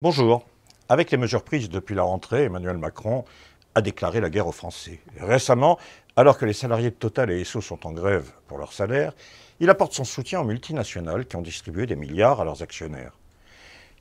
Bonjour. Avec les mesures prises depuis la rentrée, Emmanuel Macron a déclaré la guerre aux Français. Récemment, alors que les salariés de Total et Esso sont en grève pour leur salaire, il apporte son soutien aux multinationales qui ont distribué des milliards à leurs actionnaires.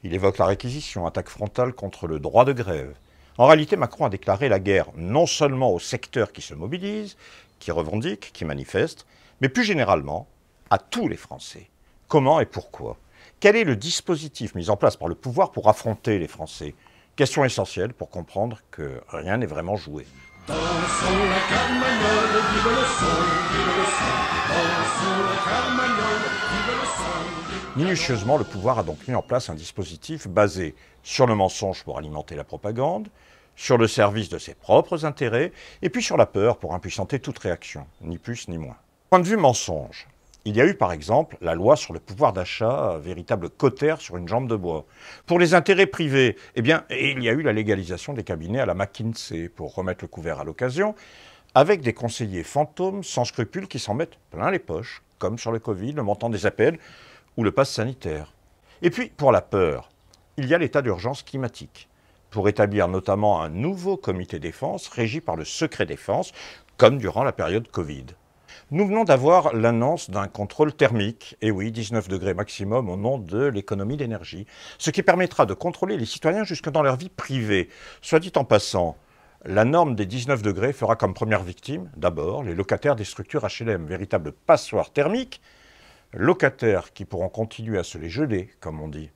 Il évoque la réquisition, attaque frontale contre le droit de grève. En réalité, Macron a déclaré la guerre non seulement aux secteurs qui se mobilisent, qui revendiquent, qui manifestent, mais plus généralement à tous les Français. Comment et pourquoi ? Quel est le dispositif mis en place par le pouvoir pour affronter les Français? Question essentielle pour comprendre que rien n'est vraiment joué. Dansons la carmagnole, vive le son, vive le son. Dansons la carmagnole, vive le son. Minutieusement, le pouvoir a donc mis en place un dispositif basé sur le mensonge pour alimenter la propagande, sur le service de ses propres intérêts, et puis sur la peur pour impuissanter toute réaction, ni plus ni moins. Point de vue mensonge. Il y a eu par exemple la loi sur le pouvoir d'achat, véritable cautère sur une jambe de bois. Pour les intérêts privés, il y a eu la légalisation des cabinets à la McKinsey pour remettre le couvert à l'occasion, avec des conseillers fantômes sans scrupules qui s'en mettent plein les poches, comme sur le Covid, le montant des APL ou le pass sanitaire. Et puis, pour la peur, il y a l'état d'urgence climatique, pour établir notamment un nouveau comité défense régi par le secret défense, comme durant la période Covid. Nous venons d'avoir l'annonce d'un contrôle thermique, et oui, 19 degrés maximum au nom de l'économie d'énergie, ce qui permettra de contrôler les citoyens jusque dans leur vie privée. Soit dit en passant, la norme des 19 degrés fera comme première victime, d'abord, les locataires des structures HLM, véritables passoires thermiques, locataires qui pourront continuer à se les geler, comme on dit.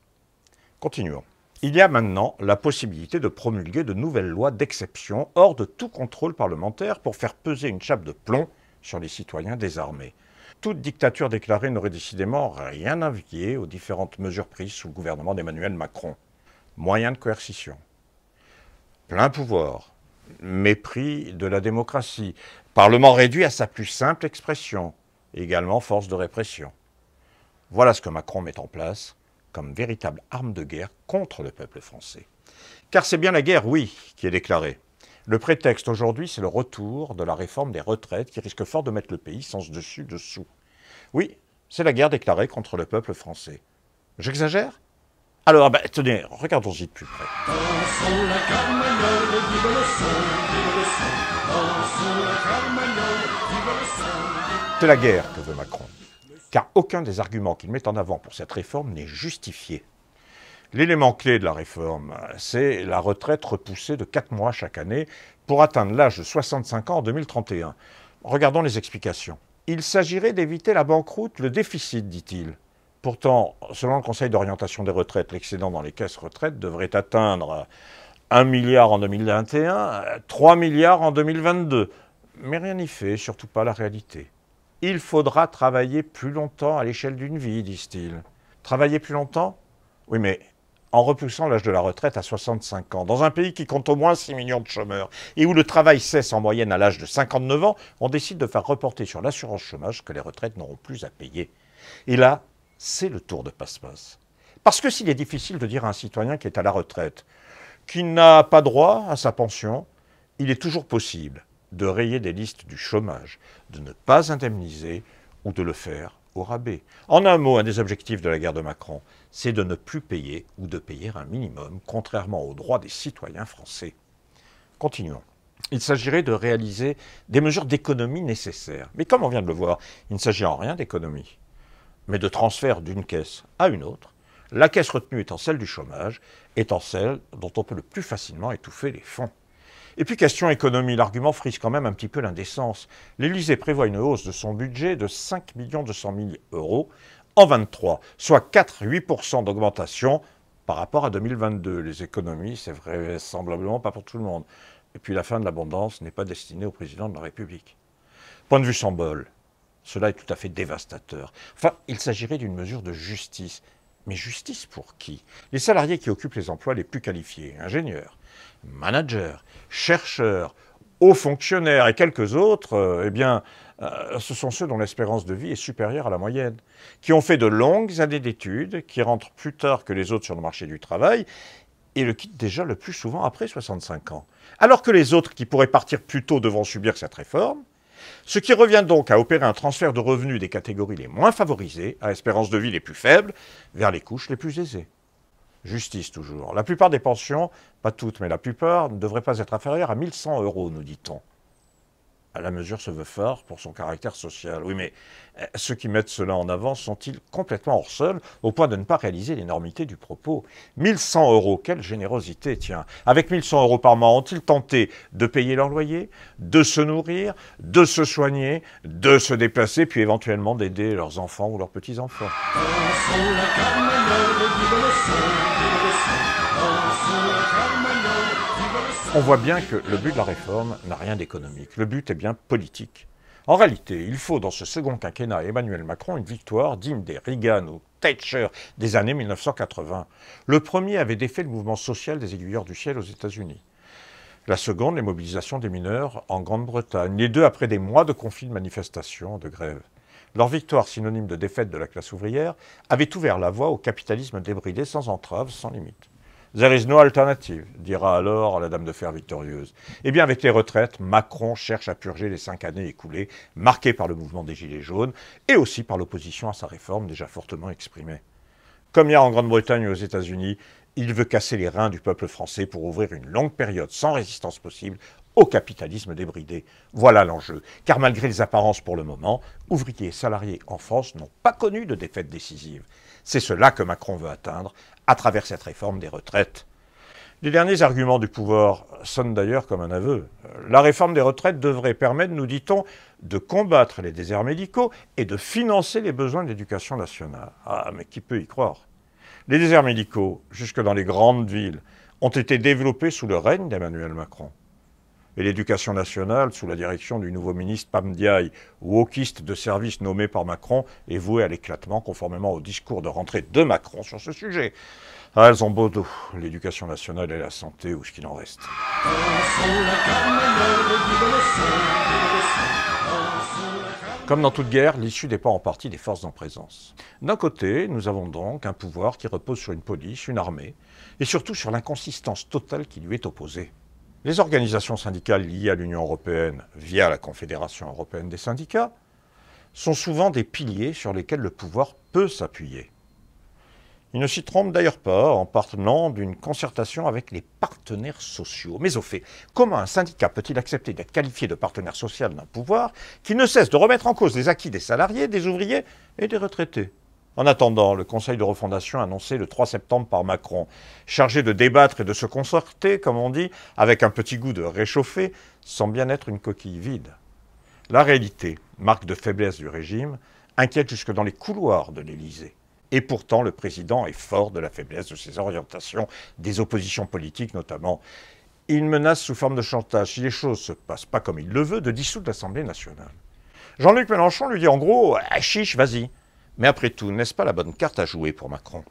Continuons. Il y a maintenant la possibilité de promulguer de nouvelles lois d'exception hors de tout contrôle parlementaire pour faire peser une chape de plomb sur les citoyens désarmés. Toute dictature déclarée n'aurait décidément rien à envier aux différentes mesures prises sous le gouvernement d'Emmanuel Macron. Moyens de coercition, plein pouvoir, mépris de la démocratie, parlement réduit à sa plus simple expression, également force de répression. Voilà ce que Macron met en place comme véritable arme de guerre contre le peuple français. Car c'est bien la guerre, oui, qui est déclarée. Le prétexte aujourd'hui, c'est le retour de la réforme des retraites qui risque fort de mettre le pays sens dessus dessous. Oui, c'est la guerre déclarée contre le peuple français. J'exagère ? Alors, tenez, regardons-y de plus près. Dansons la carmagnole, vive le son, vive le son. Dansons la carmagnole, vive le son. C'est la guerre que veut Macron. Car aucun des arguments qu'il met en avant pour cette réforme n'est justifié. L'élément clé de la réforme, c'est la retraite repoussée de 4 mois chaque année pour atteindre l'âge de 65 ans en 2031. Regardons les explications. Il s'agirait d'éviter la banqueroute, le déficit, dit-il. Pourtant, selon le Conseil d'orientation des retraites, l'excédent dans les caisses retraites devrait atteindre 1 milliard en 2021, 3 milliards en 2022. Mais rien n'y fait, surtout pas la réalité. Il faudra travailler plus longtemps à l'échelle d'une vie, disent-ils. Travailler plus longtemps ? Oui, mais en repoussant l'âge de la retraite à 65 ans. Dans un pays qui compte au moins 6 millions de chômeurs et où le travail cesse en moyenne à l'âge de 59 ans, on décide de faire reporter sur l'assurance chômage que les retraites n'auront plus à payer. Et là, c'est le tour de passe-passe. Parce que s'il est difficile de dire à un citoyen qui est à la retraite qu'il n'a pas droit à sa pension, il est toujours possible de rayer des listes du chômage, de ne pas indemniser ou de le faire au rabais. En un mot, un des objectifs de la guerre de Macron, c'est de ne plus payer ou de payer un minimum, contrairement aux droits des citoyens français. Continuons. Il s'agirait de réaliser des mesures d'économie nécessaires. Mais comme on vient de le voir, il ne s'agit en rien d'économie, mais de transfert d'une caisse à une autre, la caisse retenue étant celle du chômage, étant celle dont on peut le plus facilement étouffer les fonds. Et puis question économie, l'argument frise quand même un petit peu l'indécence. L'Élysée prévoit une hausse de son budget de 5 200 000 € en 23, soit 4,8% d'augmentation par rapport à 2022. Les économies, c'est vraisemblablement pas pour tout le monde. Et puis la fin de l'abondance n'est pas destinée au président de la République. Point de vue symbole, cela est tout à fait dévastateur. Enfin, il s'agirait d'une mesure de justice. Mais justice pour qui? Les salariés qui occupent les emplois les plus qualifiés, ingénieurs, managers, chercheurs, hauts fonctionnaires et quelques autres, ce sont ceux dont l'espérance de vie est supérieure à la moyenne, qui ont fait de longues années d'études, qui rentrent plus tard que les autres sur le marché du travail et le quittent déjà le plus souvent après 65 ans. Alors que les autres qui pourraient partir plus tôt devront subir cette réforme, ce qui revient donc à opérer un transfert de revenus des catégories les moins favorisées, à espérance de vie les plus faibles, vers les couches les plus aisées. Justice toujours. La plupart des pensions, pas toutes, mais la plupart, ne devraient pas être inférieures à 1100 €, nous dit-on. La mesure se veut phare pour son caractère social. Oui, mais ceux qui mettent cela en avant sont-ils complètement hors sol, au point de ne pas réaliser l'énormité du propos? 1100 €, quelle générosité, tiens. Avec 1100 € par mois, ont-ils tenté de payer leur loyer, de se nourrir, de se soigner, de se déplacer, puis éventuellement d'aider leurs enfants ou leurs petits-enfants? Dansons la carmagnole, vive le son, vive le son. Dansons la carmagnole, vive le son. On voit bien que le but de la réforme n'a rien d'économique. Le but est bien politique. En réalité, il faut dans ce second quinquennat à Emmanuel Macron une victoire digne des Reagan ou Thatcher des années 1980. Le premier avait défait le mouvement social des aiguilleurs du ciel aux États-Unis. La seconde, les mobilisations des mineurs en Grande-Bretagne. Les deux après des mois de conflits, de manifestations, de grèves. Leur victoire, synonyme de défaite de la classe ouvrière, avait ouvert la voie au capitalisme débridé sans entrave, sans limite. « There is no alternative », dira alors la dame de fer victorieuse. Eh bien, avec les retraites, Macron cherche à purger les 5 années écoulées, marquées par le mouvement des Gilets jaunes, et aussi par l'opposition à sa réforme déjà fortement exprimée. Comme hier en Grande-Bretagne et aux États-Unis, il veut casser les reins du peuple français pour ouvrir une longue période sans résistance possible au capitalisme débridé. Voilà l'enjeu. Car malgré les apparences pour le moment, ouvriers et salariés en France n'ont pas connu de défaite décisive. C'est cela que Macron veut atteindre à travers cette réforme des retraites. Les derniers arguments du pouvoir sonnent d'ailleurs comme un aveu. La réforme des retraites devrait permettre, nous dit-on, de combattre les déserts médicaux et de financer les besoins de l'éducation nationale. Ah, mais qui peut y croire? Les déserts médicaux, jusque dans les grandes villes, ont été développés sous le règne d'Emmanuel Macron. Et l'éducation nationale, sous la direction du nouveau ministre Pam Ndiaye, wokiste de service nommé par Macron, est vouée à l'éclatement, conformément au discours de rentrée de Macron sur ce sujet. Ah, elles ont beau dos, l'éducation nationale et la santé, ou ce qu'il en reste. Dansons la carmagnole, vive le son, vive le son. Dansons la carmagnole. Comme dans toute guerre, l'issue dépend en partie des forces en présence. D'un côté, nous avons donc un pouvoir qui repose sur une police, une armée, et surtout sur l'inconsistance totale qui lui est opposée. Les organisations syndicales liées à l'Union européenne, via la Confédération européenne des syndicats, sont souvent des piliers sur lesquels le pouvoir peut s'appuyer. Il ne s'y trompe d'ailleurs pas en parlant d'une concertation avec les partenaires sociaux. Mais au fait, comment un syndicat peut-il accepter d'être qualifié de partenaire social d'un pouvoir qui ne cesse de remettre en cause les acquis des salariés, des ouvriers et des retraités? En attendant, le Conseil de refondation annoncé le 3 septembre par Macron, chargé de débattre et de se concerter, comme on dit, avec un petit goût de réchauffer, semble bien être une coquille vide. La réalité, marque de faiblesse du régime, inquiète jusque dans les couloirs de l'Élysée. Et pourtant, le président est fort de la faiblesse de ses orientations, des oppositions politiques notamment. Il menace sous forme de chantage, si les choses ne se passent pas comme il le veut, de dissoudre l'Assemblée nationale. Jean-Luc Mélenchon lui dit en gros « chiche, vas-y ». Mais après tout, n'est-ce pas la bonne carte à jouer pour Macron?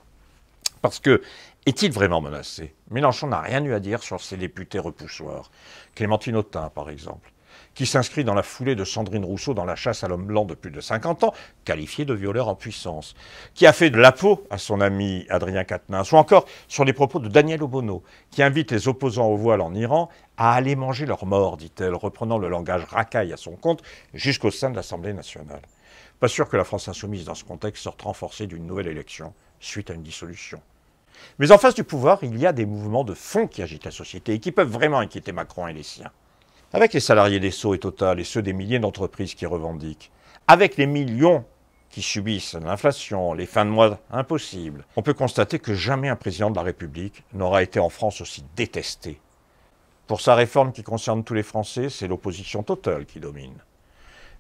Parce que, est-il vraiment menacé? Mélenchon n'a rien eu à dire sur ses députés repoussoirs. Clémentine Autain, par exemple, qui s'inscrit dans la foulée de Sandrine Rousseau dans la chasse à l'homme blanc de plus de 50 ans, qualifié de violeur en puissance, qui a fait de la peau à son ami Adrien Quatennens, ou encore sur les propos de Danielle Obono, qui invite les opposants au voile en Iran à aller manger leur mort, dit-elle, reprenant le langage racaille à son compte jusqu'au sein de l'Assemblée nationale. Pas sûr que la France insoumise, dans ce contexte, sorte renforcée d'une nouvelle élection, suite à une dissolution. Mais en face du pouvoir, il y a des mouvements de fond qui agitent la société et qui peuvent vraiment inquiéter Macron et les siens. Avec les salariés d'Esso et Total et ceux des milliers d'entreprises qui revendiquent, avec les millions qui subissent l'inflation, les fins de mois impossibles, on peut constater que jamais un président de la République n'aura été en France aussi détesté. Pour sa réforme qui concerne tous les Français, c'est l'opposition totale qui domine.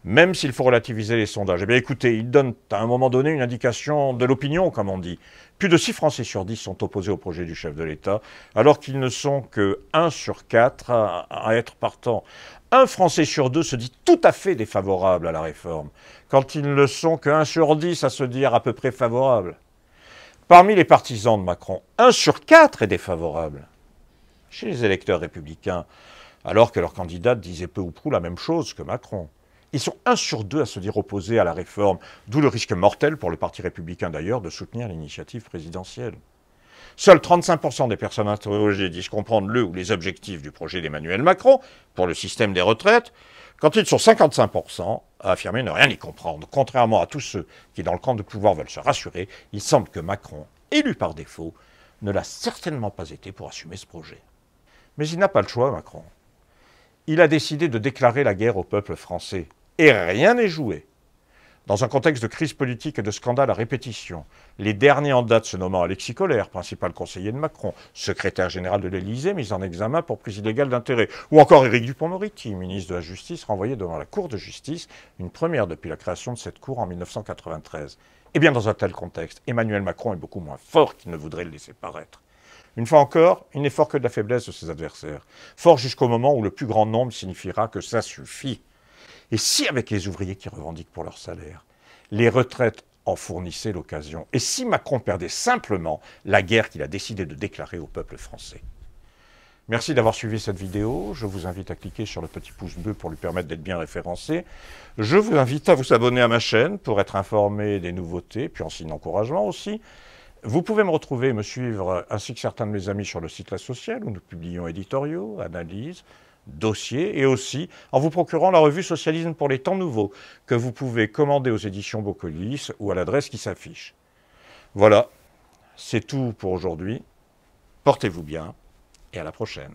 Même s'il faut relativiser les sondages. Eh bien écoutez, ils donnent à un moment donné une indication de l'opinion, comme on dit. Plus de 6 Français sur 10 sont opposés au projet du chef de l'État, alors qu'ils ne sont que 1 sur 4 à être partant. Un Français sur 2 se dit tout à fait défavorable à la réforme, quand ils ne sont que 1 sur 10 à se dire à peu près favorable. Parmi les partisans de Macron, 1 sur 4 est défavorable. Chez les électeurs républicains, alors que leur candidate disait peu ou prou la même chose que Macron. Ils sont 1 sur 2 à se dire opposés à la réforme, d'où le risque mortel pour le Parti républicain d'ailleurs de soutenir l'initiative présidentielle. Seuls 35% des personnes interrogées disent comprendre le ou les objectifs du projet d'Emmanuel Macron pour le système des retraites, quand ils sont 55% à affirmer ne rien y comprendre. Contrairement à tous ceux qui, dans le camp de pouvoir, veulent se rassurer, il semble que Macron, élu par défaut, ne l'a certainement pas été pour assumer ce projet. Mais il n'a pas le choix, Macron. Il a décidé de déclarer la guerre au peuple français. Et rien n'est joué. Dans un contexte de crise politique et de scandales à répétition, les derniers en date se nommant Alexis Kohler, principal conseiller de Macron, secrétaire général de l'Élysée, mis en examen pour prise illégale d'intérêt, ou encore Éric Dupond-Moretti, ministre de la Justice, renvoyé devant la Cour de justice, une première depuis la création de cette Cour en 1993. Eh bien, dans un tel contexte, Emmanuel Macron est beaucoup moins fort qu'il ne voudrait le laisser paraître. Une fois encore, il n'est fort que de la faiblesse de ses adversaires. Fort jusqu'au moment où le plus grand nombre signifiera que ça suffit. Et si avec les ouvriers qui revendiquent pour leur salaire, les retraites en fournissaient l'occasion, et si Macron perdait simplement la guerre qu'il a décidé de déclarer au peuple français. Merci d'avoir suivi cette vidéo. Je vous invite à cliquer sur le petit pouce bleu pour lui permettre d'être bien référencé. Je vous invite à vous abonner à ma chaîne pour être informé des nouveautés, puis en signe d'encouragement aussi. Vous pouvez me retrouver et me suivre, ainsi que certains de mes amis, sur le site La Sociale, où nous publions éditoriaux, analyses, dossiers, et aussi en vous procurant la revue Socialisme pour les temps nouveaux, que vous pouvez commander aux éditions Bocolis ou à l'adresse qui s'affiche. Voilà, c'est tout pour aujourd'hui. Portez-vous bien et à la prochaine.